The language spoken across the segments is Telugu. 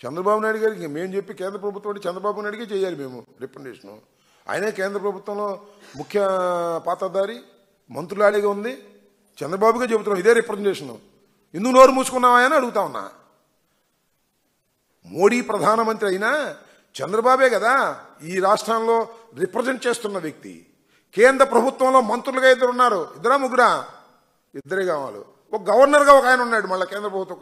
చంద్రబాబు నాయుడు గారికి మేము చెప్పి కేంద్ర ప్రభుత్వం చంద్రబాబు నాయుడికే చేయాలి మేము రిప్రజెంటేషన్. ఆయనే కేంద్ర ప్రభుత్వంలో ముఖ్య పాత్రధారి, మంత్రులాడిగా ఉంది. చంద్రబాబుగా చెబుతున్నాం ఇదే రిప్రజెంటేషన్. ఎందుకు నోరు మూసుకున్నావా అని అడుగుతా ఉన్నా. మోడీ ప్రధానమంత్రి అయినా చంద్రబాబే కదా ఈ రాష్ట్రంలో రిప్రజెంట్ చేస్తున్న వ్యక్తి. కేంద్ర ప్రభుత్వంలో మంత్రులుగా ఇద్దరు ఉన్నారు. ఇద్దరా ముగ్గురా? ఇద్దరే కావాలి. ఒక గవర్నర్గా ఒక ఆయన ఉన్నాడు. మళ్ళీ కేంద్ర ప్రభుత్వం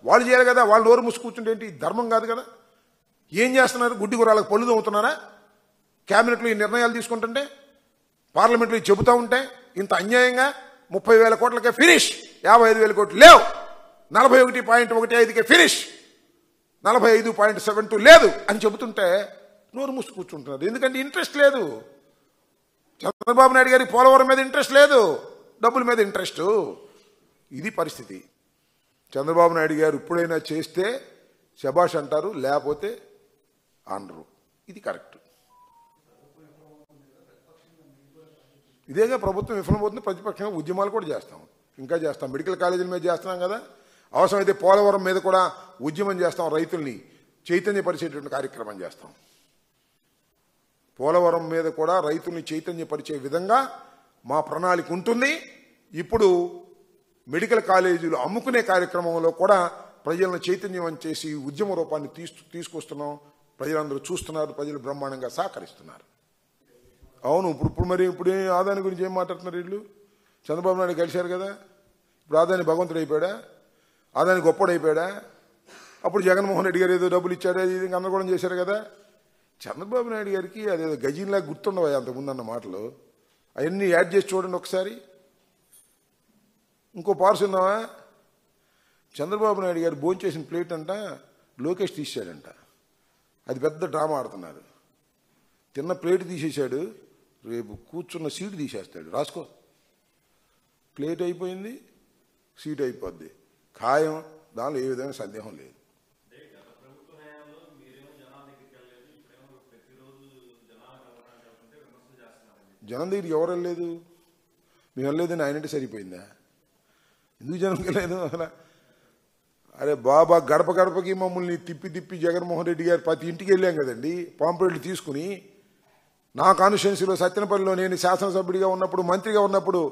వాళ్ళు చేయాలి కదా. వాళ్ళు నోరు మూసి కూర్చుంటే ఏంటి? ధర్మం కాదు కదా. ఏం చేస్తున్నారు? గుడ్డి గుర్రాలకు పళ్ళు తోముతున్నారా? క్యాబినెట్లో ఈ నిర్ణయాలు తీసుకుంటుంటే, పార్లమెంట్లో చెబుతూ ఉంటే ఇంత అన్యాయంగా 30,000 కోట్లకే ఫినిష్, 55,000 కోట్లు లేవు, 41.15కే ఫినిష్, 45.72 లేదు అని చెబుతుంటే నోరు మూసి కూర్చుంటున్నారు. ఎందుకంటే ఇంట్రెస్ట్ లేదు. చంద్రబాబు నాయుడు గారికి పోలవరం మీద ఇంట్రెస్ట్ లేదు, డబ్బుల మీద ఇంట్రెస్ట్. ఇది పరిస్థితి. చంద్రబాబు నాయుడు గారు ఇప్పుడైనా చేస్తే శబాష్ అంటారు, లేకపోతే అనరు. ఇది కరెక్ట్. ఇదేగా ప్రభుత్వం విఫలమవుతుంది. ప్రతిపక్షంగా ఉద్యమాలు కూడా చేస్తాం, ఇంకా చేస్తాం. మెడికల్ కాలేజీల మీద చేస్తున్నాం కదా. అవసరమైతే పోలవరం మీద కూడా ఉద్యమం చేస్తాం. రైతుల్ని చైతన్యపరిచేటువంటి కార్యక్రమం చేస్తాం. పోలవరం మీద కూడా రైతుల్ని చైతన్యపరిచే విధంగా మా ప్రణాళిక ఉంటుంది. ఇప్పుడు మెడికల్ కాలేజీలు అమ్ముకునే కార్యక్రమంలో కూడా ప్రజలను చైతన్యం చేసి ఉద్యమ రూపాన్ని తీసుకొస్తున్నాం. ప్రజలందరూ చూస్తున్నారు, ప్రజలు బ్రహ్మాండంగా సహకరిస్తున్నారు. అవును. ఇప్పుడు ఆదాని గురించి ఏం మాట్లాడుతున్నారు వీళ్ళు? చంద్రబాబు నాయుడు కలిశారు కదా. ఇప్పుడు ఆదాని భగవంతుడు అయిపోయాడా? ఆదాని గొప్పడు అయిపోయాడా? అప్పుడు జగన్మోహన్ రెడ్డి గారు ఏదో డబ్బులు ఇచ్చాడా, ఇది గందరగోళం చేశారు కదా. చంద్రబాబు నాయుడు గారికి అదేదో గజీన్లాగా గుర్తుండవా అంతకుముందు అన్న మాటలు? అవన్నీ యాడ్ చేసి చూడండి ఒకసారి. ఇంకో పార్స్ ఉన్నావా? చంద్రబాబు నాయుడు గారు భోంచేసిన ప్లేట్ అంట లోకేష్ తీసాడంట. అది పెద్ద డ్రామా ఆడుతున్నారు. తిన్న ప్లేట్ తీసేశాడు, రేపు కూర్చున్న సీటు తీసేస్తాడు. రాసుకో. ప్లేట్ అయిపోయింది, సీట్ అయిపోద్ది, ఖాయం. దానిలో ఏ విధమైన సందేహం లేదు. జనం దగ్గరికి ఎవరు వెళ్ళలేదు? మేము వెళ్ళలేదని ఆయనంటే సరిపోయిందా? ఎందుకు జనంకి వెళ్ళలేదు అసలు? అరే బాబా, గడప గడపకి మమ్మల్ని తిప్పి జగన్మోహన్ రెడ్డి గారు ప్రతి ఇంటికి వెళ్ళాం కదండి పాంప్లెట్లు తీసుకుని. నా కాన్స్టిట్యున్సీలో సత్యనపల్లిలో నేను శాసనసభ్యుడిగా ఉన్నప్పుడు, మంత్రిగా ఉన్నప్పుడు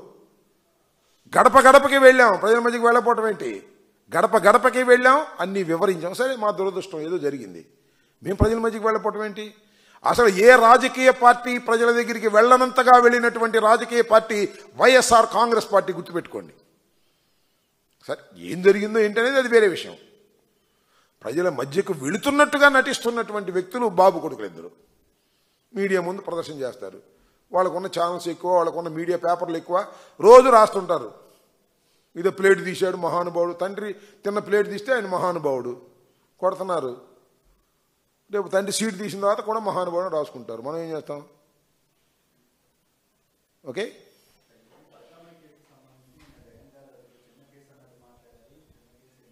గడప గడపకి వెళ్ళాం. ప్రజల మధ్యకి వెళ్ళకపోవటం ఏంటి? గడప గడపకి వెళ్ళాం, అన్నీ వివరించాం. సరే, మా దురదృష్టం ఏదో జరిగింది. మేము ప్రజల మధ్యకి వెళ్ళకపోవటం ఏంటి? అసలు ఏ రాజకీయ పార్టీ ప్రజల దగ్గరికి వెళ్ళనంతగా వెళ్ళినటువంటి రాజకీయ పార్టీ వైఎస్ఆర్ కాంగ్రెస్ పార్టీ. గుర్తుపెట్టుకోండి. సరే, ఏం జరిగిందో ఏంటనేది అది వేరే విషయం. ప్రజల మధ్యకు వెళుతున్నట్టుగా నటిస్తున్నటువంటి వ్యక్తులు బాబు కొడుకులు ఇద్దరు మీడియా ముందు ప్రదర్శన చేస్తారు. వాళ్ళకున్న ఛానల్స్ ఎక్కువ, వాళ్ళకున్న మీడియా పేపర్లు ఎక్కువ, రోజు రాస్తుంటారు. ఇదో ప్లేట్ తీశాడు మహానుభావుడు, తండ్రి తిన్న ప్లేట్ తీస్తే ఆయన మహానుభావుడు కొడుతున్నారు. రేపు తండ్రి సీట్ తీసిన తర్వాత కూడా మహానుభావుడు రాసుకుంటారు. మనం ఏం చేస్తాం? ఓకే.